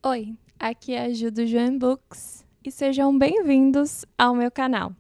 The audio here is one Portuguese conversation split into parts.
Oi, aqui é a Ju do Joan Books e sejam bem-vindos ao meu canal.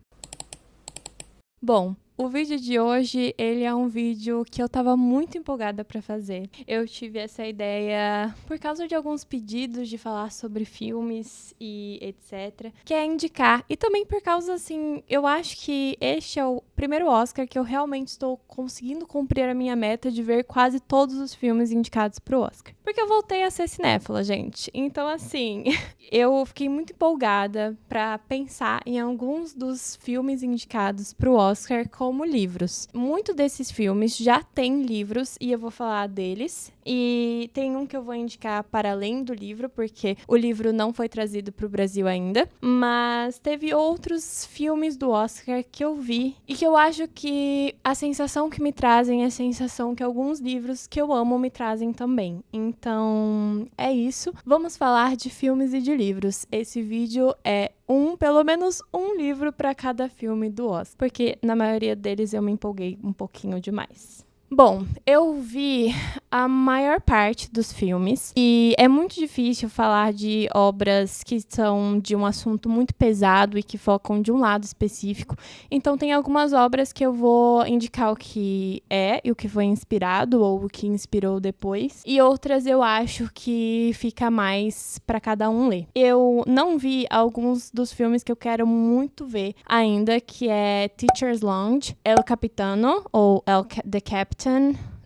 Bom, o vídeo de hoje, ele é um vídeo que eu tava muito empolgada para fazer. Eu tive essa ideia por causa de alguns pedidos de falar sobre filmes e etc. Que é indicar. E também por causa, assim, eu acho que este é o primeiro Oscar que eu realmente estou conseguindo cumprir a minha meta de ver quase todos os filmes indicados pro Oscar. Porque eu voltei a ser cinéfila, gente. Então, assim, eu fiquei muito empolgada para pensar em alguns dos filmes indicados pro Oscar como livros. Muito desses filmes já tem livros e eu vou falar deles. E tem um que eu vou indicar para além do livro, porque o livro não foi trazido para o Brasil ainda. Mas teve outros filmes do Oscar que eu vi e que eu acho que a sensação que me trazem é a sensação que alguns livros que eu amo me trazem também. Então, é isso. Vamos falar de filmes e de livros. Esse vídeo é pelo menos um livro para cada filme do Oscar, porque na maioria deles eu me empolguei um pouquinho demais. Bom, eu vi a maior parte dos filmes e é muito difícil falar de obras que são de um assunto muito pesado e que focam de um lado específico. Então, tem algumas obras que eu vou indicar o que é e o que foi inspirado ou o que inspirou depois. E outras eu acho que fica mais para cada um ler. Eu não vi alguns dos filmes que eu quero muito ver ainda, que é Teacher's Lounge, El Capitano ou The Captain,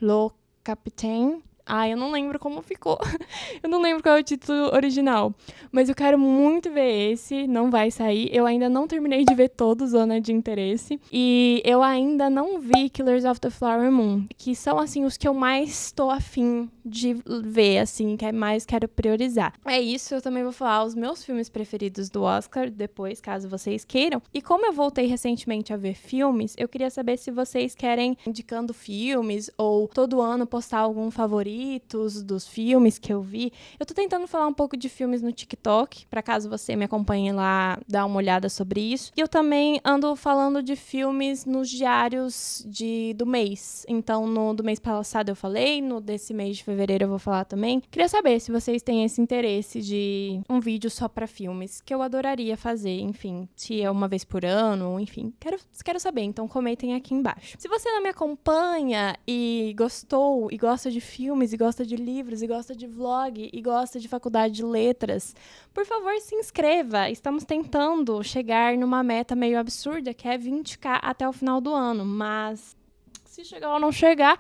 Lo Capitaine. Eu não lembro como ficou. Eu não lembro qual é o título original. Mas eu quero muito ver esse. Não vai sair. Eu ainda não terminei de ver todos, Zona de Interesse. E eu ainda não vi Killers of the Flower Moon. Que são, assim, os que eu mais estou afim de ver, assim. Que mais quero priorizar. É isso. Eu também vou falar os meus filmes preferidos do Oscar depois, caso vocês queiram. E como eu voltei recentemente a ver filmes, eu queria saber se vocês querem indicando filmes ou todo ano postar algum favorito dos filmes que eu vi. Eu tô tentando falar um pouco de filmes no TikTok, para caso você me acompanhe lá, dar uma olhada sobre isso. E eu também ando falando de filmes nos diários do mês. Então, do mês passado eu falei, desse mês de fevereiro eu vou falar também. Queria saber se vocês têm esse interesse de um vídeo só para filmes, que eu adoraria fazer, enfim, se é uma vez por ano, enfim. Quero saber, então comentem aqui embaixo. Se você não me acompanha e gostou e gosta de filmes, e gosta de livros, e gosta de vlog, e gosta de faculdade de letras, por favor, se inscreva. Estamos tentando chegar numa meta meio absurda, que é 20k até o final do ano, mas se chegar ou não chegar,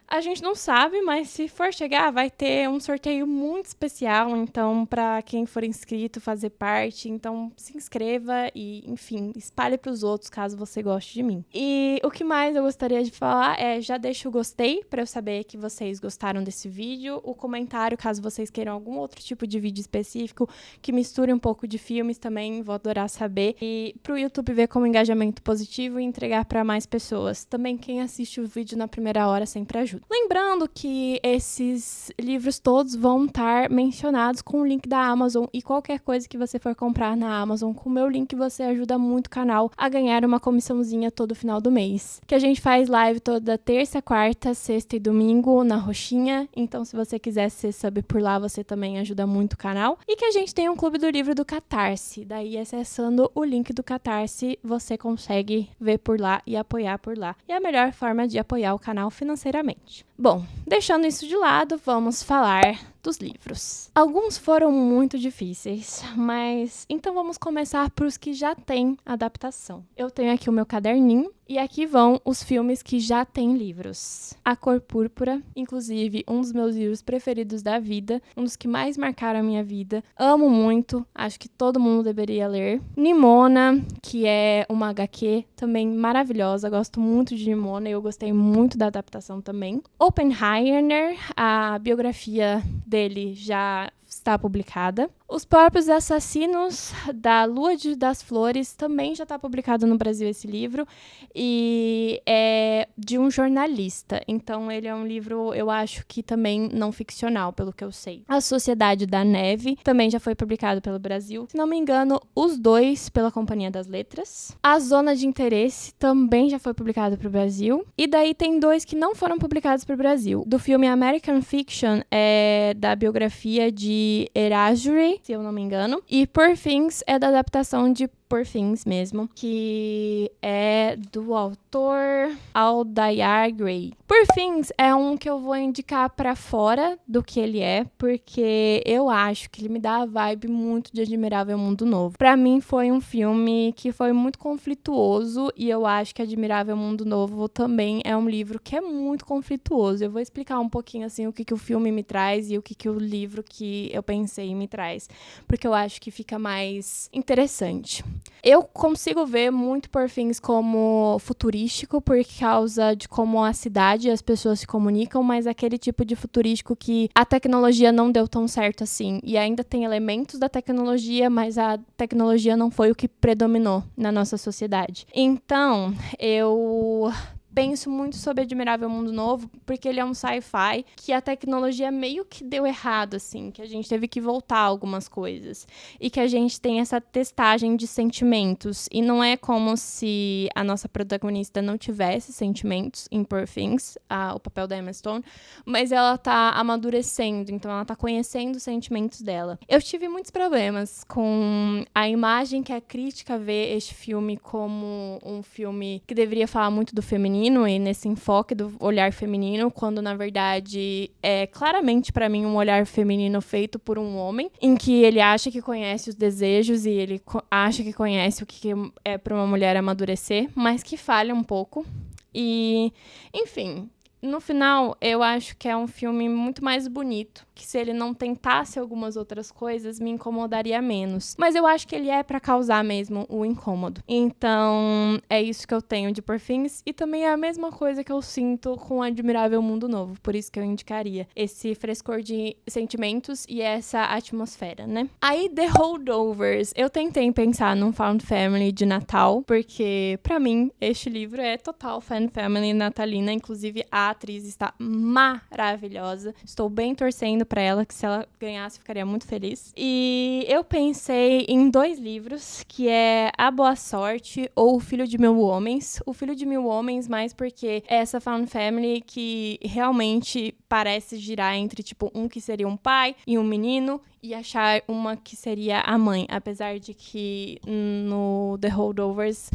a gente não sabe, mas se for chegar, vai ter um sorteio muito especial, então, para quem for inscrito, fazer parte. Então, se inscreva e, enfim, espalhe para os outros, caso você goste de mim. E o que mais eu gostaria de falar é, já deixa o gostei, para eu saber que vocês gostaram desse vídeo. O comentário, caso vocês queiram algum outro tipo de vídeo específico, que misture um pouco de filmes também, vou adorar saber. E pro YouTube ver como engajamento positivo e entregar para mais pessoas. Também quem assiste o vídeo na primeira hora sempre ajuda. Lembrando que esses livros todos vão estar mencionados com o link da Amazon e qualquer coisa que você for comprar na Amazon com o meu link, você ajuda muito o canal a ganhar uma comissãozinha todo final do mês. Que a gente faz live toda terça, quarta, sexta e domingo na Roxinha, então se você quiser ser sub por lá, você também ajuda muito o canal. E que a gente tem um clube do livro do Catarse, daí acessando o link do Catarse, você consegue ver por lá e apoiar por lá. E é a melhor forma de apoiar o canal financeiramente. Bom, deixando isso de lado, vamos falar dos livros. Alguns foram muito difíceis, mas então vamos começar por os que já têm adaptação. Eu tenho aqui o meu caderninho e aqui vão os filmes que já têm livros. A Cor Púrpura, inclusive um dos meus livros preferidos da vida, um dos que mais marcaram a minha vida. Amo muito, acho que todo mundo deveria ler. Nimona, que é uma HQ também maravilhosa, gosto muito de Nimona e eu gostei muito da adaptação também. Oppenheimer, a biografia dele já está publicada. Os próprios Assassinos da Lua das Flores também já está publicado no Brasil esse livro, e é de um jornalista, então ele é um livro, eu acho que também não ficcional, pelo que eu sei. A Sociedade da Neve também já foi publicado pelo Brasil, se não me engano, os dois pela Companhia das Letras. A Zona de Interesse também já foi publicado para o Brasil, e daí tem dois que não foram publicados para o Brasil. Do filme American Fiction, é da biografia de Erasure, se eu não me engano. E Poor Things é da adaptação de Poor Things mesmo, que é do autor Aldayar Gray. Poor Things é um que eu vou indicar pra fora do que ele é, porque eu acho que ele me dá a vibe muito de Admirável Mundo Novo. Pra mim foi um filme que foi muito conflituoso, e eu acho que Admirável Mundo Novo também é um livro que é muito conflituoso. Eu vou explicar um pouquinho assim o que o filme me traz e o que o livro que eu pensei me traz, porque eu acho que fica mais interessante. Eu consigo ver muito Poor Things como futurístico por causa de como a cidade e as pessoas se comunicam, mas aquele tipo de futurístico que a tecnologia não deu tão certo assim, e ainda tem elementos da tecnologia, mas a tecnologia não foi o que predominou na nossa sociedade. Então, eu penso muito sobre Admirável Mundo Novo, porque ele é um sci-fi que a tecnologia meio que deu errado, assim, que a gente teve que voltar algumas coisas, e que a gente tem essa testagem de sentimentos, e não é como se a nossa protagonista não tivesse sentimentos em Poor Things, o papel da Emma Stone, mas ela tá amadurecendo, então ela tá conhecendo os sentimentos dela. Eu tive muitos problemas com a imagem que a crítica vê este filme como um filme que deveria falar muito do feminino, e nesse enfoque do olhar feminino, quando na verdade é claramente pra mim um olhar feminino feito por um homem, em que ele acha que conhece os desejos e ele acha que conhece o que é pra uma mulher amadurecer, mas que falha um pouco. E, enfim, no final, eu acho que é um filme muito mais bonito, que se ele não tentasse algumas outras coisas, me incomodaria menos. Mas eu acho que ele é pra causar mesmo o incômodo. Então, é isso que eu tenho de Poor Things, e também é a mesma coisa que eu sinto com Admirável Mundo Novo, por isso que eu indicaria esse frescor de sentimentos e essa atmosfera, né? Aí, The Holdovers, eu tentei pensar num Found Family de Natal, porque pra mim, este livro é total Found Family natalina, inclusive a atriz está maravilhosa. Estou bem torcendo pra ela, que se ela ganhasse, ficaria muito feliz. E eu pensei em 2 livros, que é A Boa Sorte ou O Filho de Mil Homens. O Filho de Mil Homens, mais porque é essa Found Family que realmente parece girar entre, tipo, um que seria um pai e um menino, e achar uma que seria a mãe. Apesar de que no The Holdovers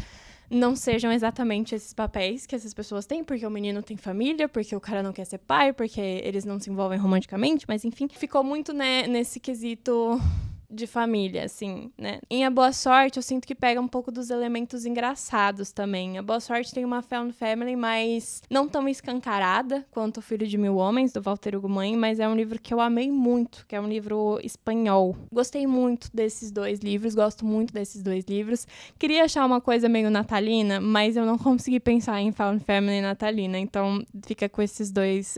não sejam exatamente esses papéis que essas pessoas têm, porque o menino tem família, porque o cara não quer ser pai, porque eles não se envolvem romanticamente, mas enfim, ficou muito, né, nesse quesito de família, assim, né? Em A Boa Sorte, eu sinto que pega um pouco dos elementos engraçados também. A Boa Sorte tem uma Found Family, mas não tão escancarada quanto O Filho de Mil Homens, do Walter Hugo Mãe, mas é um livro que eu amei muito, que é um livro espanhol. Gostei muito desses 2 livros, gosto muito desses 2 livros. Queria achar uma coisa meio natalina, mas eu não consegui pensar em Found Family natalina, então fica com essas 2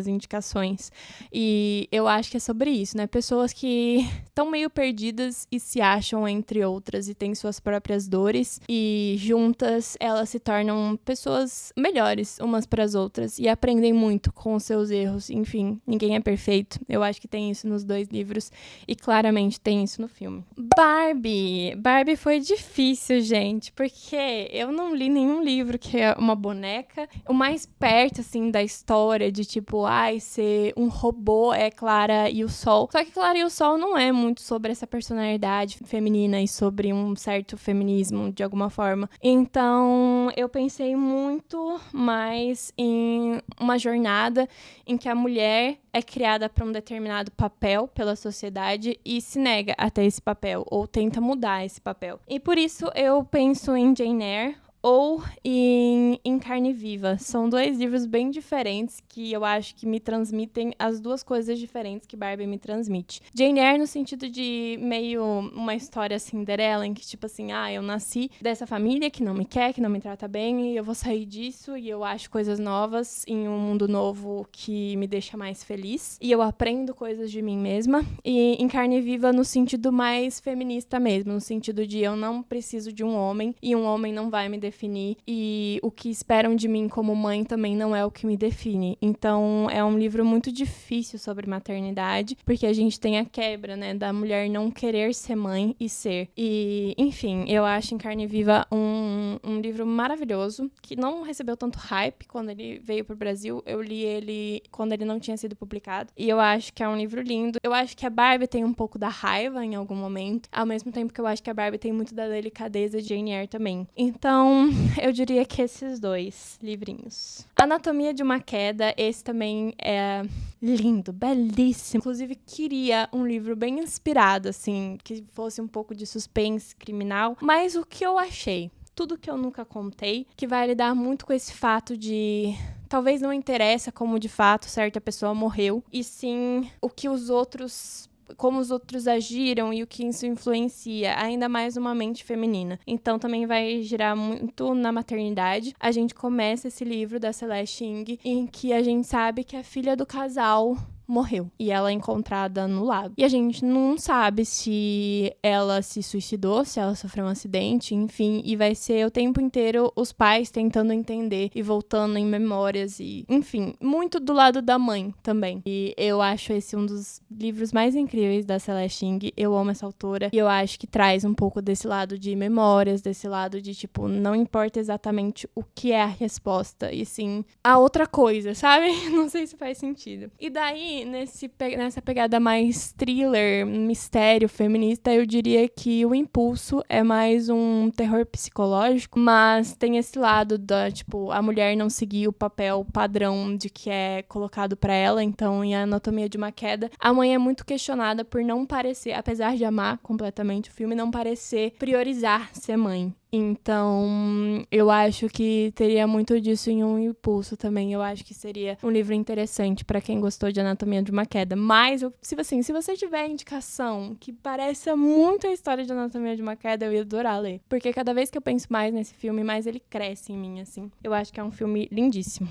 indicações. E eu acho que é sobre isso, né? Pessoas que estão meio perdidas e se acham entre outras e têm suas próprias dores, e juntas elas se tornam pessoas melhores umas para as outras e aprendem muito com os seus erros. Enfim, ninguém é perfeito. Eu acho que tem isso nos 2 livros e claramente tem isso no filme. Barbie foi difícil, gente, porque eu não li nenhum livro que é uma boneca. O mais perto, assim, da história de tipo, ser um robô é Clara e o Sol. Só que Clara e o Sol não é muito sobre essa personalidade feminina e sobre um certo feminismo, de alguma forma. Então, eu pensei muito mais em uma jornada em que a mulher é criada para um determinado papel pela sociedade e se nega até esse papel, ou tenta mudar esse papel. E por isso eu penso em Jane Eyre, ou em Carne Viva. São 2 livros bem diferentes que eu acho que me transmitem as 2 coisas diferentes que Barbie me transmite. Jane Eyre no sentido de meio uma história Cinderela, em que tipo assim, eu nasci dessa família que não me quer, que não me trata bem, e eu vou sair disso, e eu acho coisas novas em um mundo novo que me deixa mais feliz, e eu aprendo coisas de mim mesma. E em Carne Viva no sentido mais feminista mesmo, no sentido de eu não preciso de um homem, e um homem não vai me definir, e o que esperam de mim como mãe também não é o que me define. Então é um livro muito difícil sobre maternidade, porque a gente tem a quebra, né, da mulher não querer ser mãe e ser. E, enfim, eu acho em Carne Viva um livro maravilhoso, que não recebeu tanto hype quando ele veio pro Brasil. Eu li ele quando ele não tinha sido publicado, e eu acho que é um livro lindo. Eu acho que a Barbie tem um pouco da raiva em algum momento, ao mesmo tempo que eu acho que a Barbie tem muito da delicadeza de Jane Eyre também. Então, eu diria que esses 2 livrinhos. Anatomia de uma Queda, esse também é lindo, belíssimo. Inclusive, queria um livro bem inspirado, assim, que fosse um pouco de suspense criminal. Mas o que eu achei? Tudo que eu nunca contei, que vai lidar muito com esse fato de talvez não interessa como de fato certa pessoa morreu, e sim o que os outros, como os outros agiram e o que isso influencia, ainda mais numa mente feminina. Então também vai girar muito na maternidade. A gente começa esse livro da Celeste Ng, em que a gente sabe que a filha do casal morreu, e ela é encontrada no lago. E a gente não sabe se ela se suicidou, se ela sofreu um acidente, enfim, e vai ser o tempo inteiro os pais tentando entender e voltando em memórias e, enfim, muito do lado da mãe também. E eu acho esse um dos livros mais incríveis da Celeste Ng. Eu amo essa autora e eu acho que traz um pouco desse lado de memórias, desse lado de, tipo, não importa exatamente o que é a resposta, e sim a outra coisa, sabe? Não sei se faz sentido. E daí, nessa pegada mais thriller, mistério, feminista, eu diria que O Impulso é mais um terror psicológico, mas tem esse lado da, tipo, a mulher não seguir o papel padrão de que é colocado pra ela. Então, em Anatomia de uma Queda, a mãe é muito questionada por não parecer, apesar de amar completamente o filme, não parecer priorizar ser mãe. Então, eu acho que teria muito disso em Um Impulso também. Eu acho que seria um livro interessante pra quem gostou de Anatomia de uma Queda. Mas, se você tiver indicação que pareça muito a história de Anatomia de uma Queda, eu ia adorar ler. Porque cada vez que eu penso mais nesse filme, mais ele cresce em mim, assim. Eu acho que é um filme lindíssimo.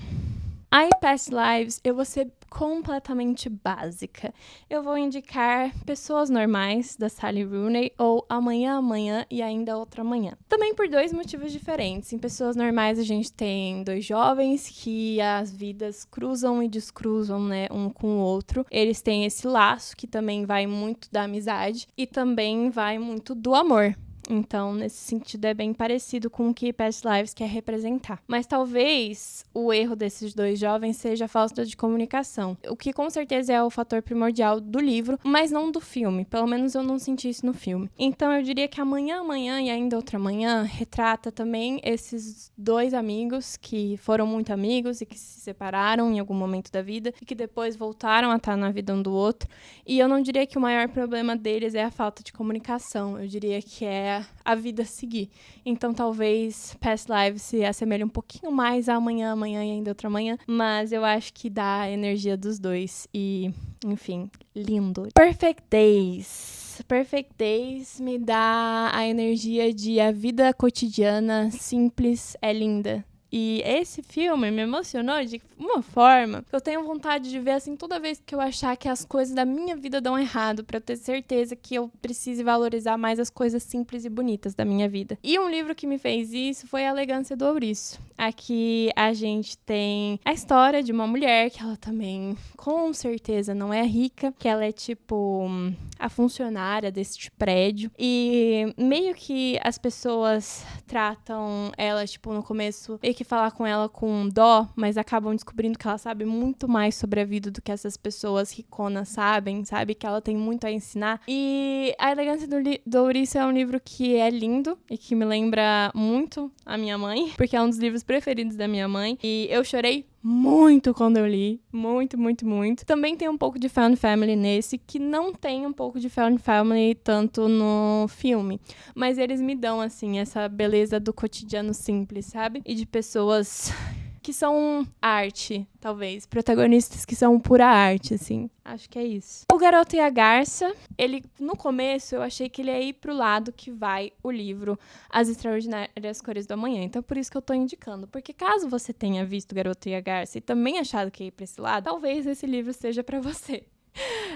Aí, Past Lives, eu vou ser completamente básica. Eu vou indicar Pessoas Normais, da Sally Rooney, ou Amanhã, Amanhã e Ainda Outra Manhã. Também por 2 motivos diferentes. Em Pessoas Normais, a gente tem 2 jovens que as vidas cruzam e descruzam, né, um com o outro. Eles têm esse laço que também vai muito da amizade e também vai muito do amor. Então, nesse sentido, é bem parecido com o que Past Lives quer representar. Mas talvez o erro desses 2 jovens seja a falta de comunicação, o que com certeza é o fator primordial do livro, mas não do filme. Pelo menos eu não senti isso no filme. Então, eu diria que Amanhã, Amanhã e Ainda Outra Manhã retrata também esses 2 amigos que foram muito amigos e que se separaram em algum momento da vida e que depois voltaram a estar na vida um do outro. E eu não diria que o maior problema deles é a falta de comunicação. Eu diria que é a vida seguir. Então, talvez Past Lives se assemelhe um pouquinho mais a Amanhã, Amanhã e Ainda Outra Manhã, mas eu acho que dá a energia dos 2 e, enfim, lindo. Perfect Days. Perfect Days me dá a energia de a vida cotidiana simples é linda. E esse filme me emocionou de uma forma que eu tenho vontade de ver, assim, toda vez que eu achar que as coisas da minha vida dão errado, pra eu ter certeza que eu preciso valorizar mais as coisas simples e bonitas da minha vida. E um livro que me fez isso foi A Elegância do Ouriço. Aqui a gente tem a história de uma mulher que ela também, com certeza, não é rica, que ela é tipo a funcionária deste prédio. E meio que as pessoas tratam ela, tipo, no começo, meio que falar com ela com dó, mas acabam descobrindo que ela sabe muito mais sobre a vida do que essas pessoas riconas sabem, sabe? Que ela tem muito a ensinar. E A Elegância do Ouriço é um livro que é lindo e que me lembra muito a minha mãe, porque é um dos livros preferidos da minha mãe. E eu chorei muito quando eu li. Muito, muito, muito. Também tem um pouco de Found Family nesse, que não tem um pouco de Found Family tanto no filme. Mas eles me dão, assim, essa beleza do cotidiano simples, sabe? E de pessoas que são arte, talvez. Protagonistas que são pura arte, assim. Acho que é isso. O Garoto e a Garça, ele, no começo, eu achei que ele ia ir pro lado que vai o livro As Extraordinárias Cores do Amanhã. Então, por isso que eu tô indicando. Porque caso você tenha visto Garoto e a Garça e também achado que ia ir pra esse lado, talvez esse livro seja pra você.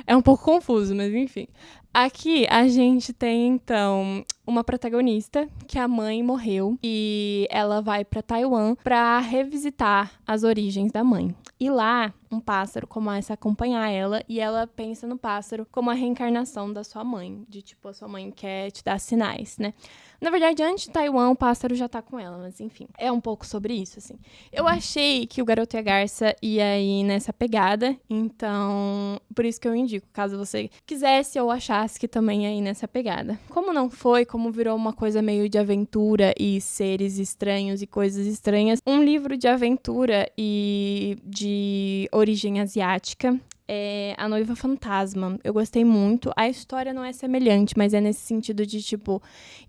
É um pouco confuso, mas enfim. Aqui a gente tem, então, uma protagonista que a mãe morreu e ela vai pra Taiwan pra revisitar as origens da mãe. E lá, um pássaro começa a acompanhar ela e ela pensa no pássaro como a reencarnação da sua mãe. De tipo, a sua mãe quer te dar sinais, né? Na verdade, antes de Taiwan, o pássaro já tá com ela, mas enfim. É um pouco sobre isso, assim. Eu achei que o Garoto e a Garça ia ir nessa pegada, então por isso que eu indico, caso você quisesse ou achasse que também ia ir nessa pegada. Como não foi, como virou uma coisa meio de aventura e seres estranhos e coisas estranhas, um livro de aventura e de origem asiática é A Noiva Fantasma. Eu gostei muito. A história não é semelhante, mas é nesse sentido de, tipo,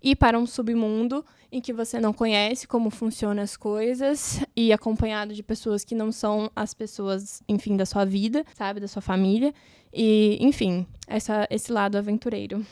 ir para um submundo em que você não conhece como funcionam as coisas e acompanhado de pessoas que não são as pessoas, enfim, da sua vida, sabe? Da sua família. E, enfim, esse lado aventureiro.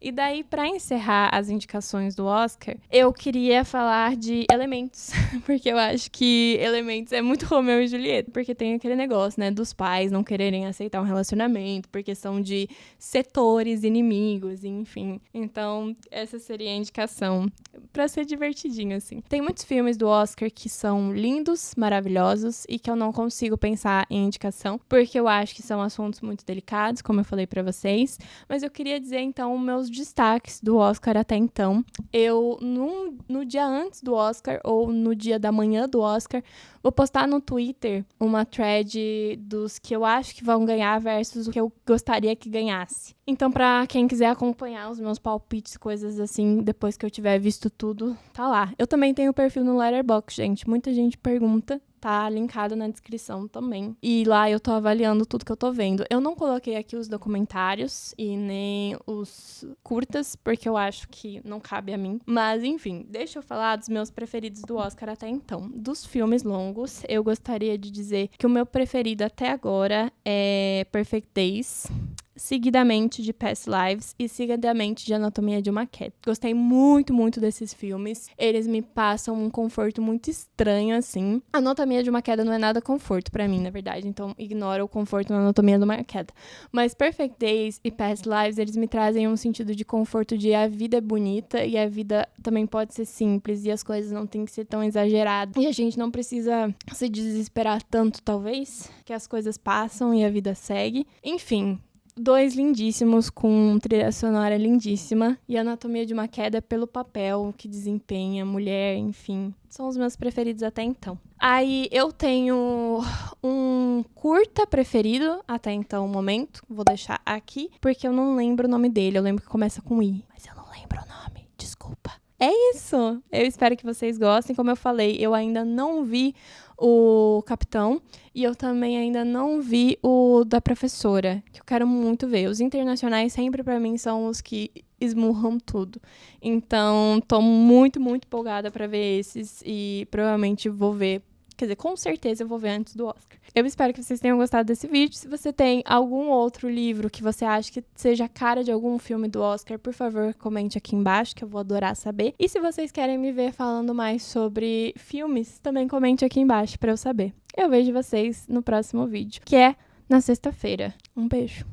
E daí, pra encerrar as indicações do Oscar, eu queria falar de Elementos, porque eu acho que Elementos é muito Romeu e Julieta, porque tem aquele negócio, né, dos pais não quererem aceitar um relacionamento por questão de setores inimigos, enfim. Então, essa seria a indicação pra ser divertidinho, assim. Tem muitos filmes do Oscar que são lindos, maravilhosos e que eu não consigo pensar em indicação, porque eu acho que são assuntos muito delicados, como eu falei pra vocês, mas eu queria dizer, então, meus destaques do Oscar até então. Eu, no dia antes do Oscar, ou no dia da manhã do Oscar, vou postar no Twitter uma thread dos que eu acho que vão ganhar versus o que eu gostaria que ganhasse. Então, pra quem quiser acompanhar os meus palpites, coisas assim, depois que eu tiver visto tudo, tá lá. Eu também tenho perfil no Letterboxd, gente. Muita gente pergunta. Tá linkado na descrição também. E lá eu tô avaliando tudo que eu tô vendo. Eu não coloquei aqui os documentários e nem os curtas, porque eu acho que não cabe a mim. Mas, enfim, deixa eu falar dos meus preferidos do Oscar até então. Dos filmes longos, eu gostaria de dizer que o meu preferido até agora é Perfect Days, seguidamente de Past Lives e seguidamente de Anatomia de uma Queda. Gostei muito, muito desses filmes. Eles me passam um conforto muito estranho, assim. Anatomia de uma Queda não é nada conforto pra mim, na verdade, então ignora o conforto na Anatomia de uma Queda. Mas Perfect Days e Past Lives, eles me trazem um sentido de conforto de a vida é bonita e a vida também pode ser simples e as coisas não tem que ser tão exageradas. E a gente não precisa se desesperar tanto, talvez, que as coisas passam e a vida segue. Enfim, dois lindíssimos, com trilha sonora lindíssima. E Anatomia de uma Queda pelo papel que desempenha, mulher, enfim. São os meus preferidos até então. Aí eu tenho um curta preferido até então, momento. Vou deixar aqui, porque eu não lembro o nome dele. Eu lembro que começa com I, mas eu não lembro o nome. Desculpa. É isso! Eu espero que vocês gostem. Como eu falei, eu ainda não vi o Capitão e eu também ainda não vi o da professora, que eu quero muito ver. Os internacionais sempre pra mim são os que esmurram tudo. Então, tô muito, muito empolgada pra ver esses e provavelmente vou ver. Quer dizer, com certeza eu vou ver antes do Oscar. Eu espero que vocês tenham gostado desse vídeo. Se você tem algum outro livro que você acha que seja a cara de algum filme do Oscar, por favor, comente aqui embaixo, que eu vou adorar saber. E se vocês querem me ver falando mais sobre filmes, também comente aqui embaixo pra eu saber. Eu vejo vocês no próximo vídeo, que é na sexta-feira. Um beijo!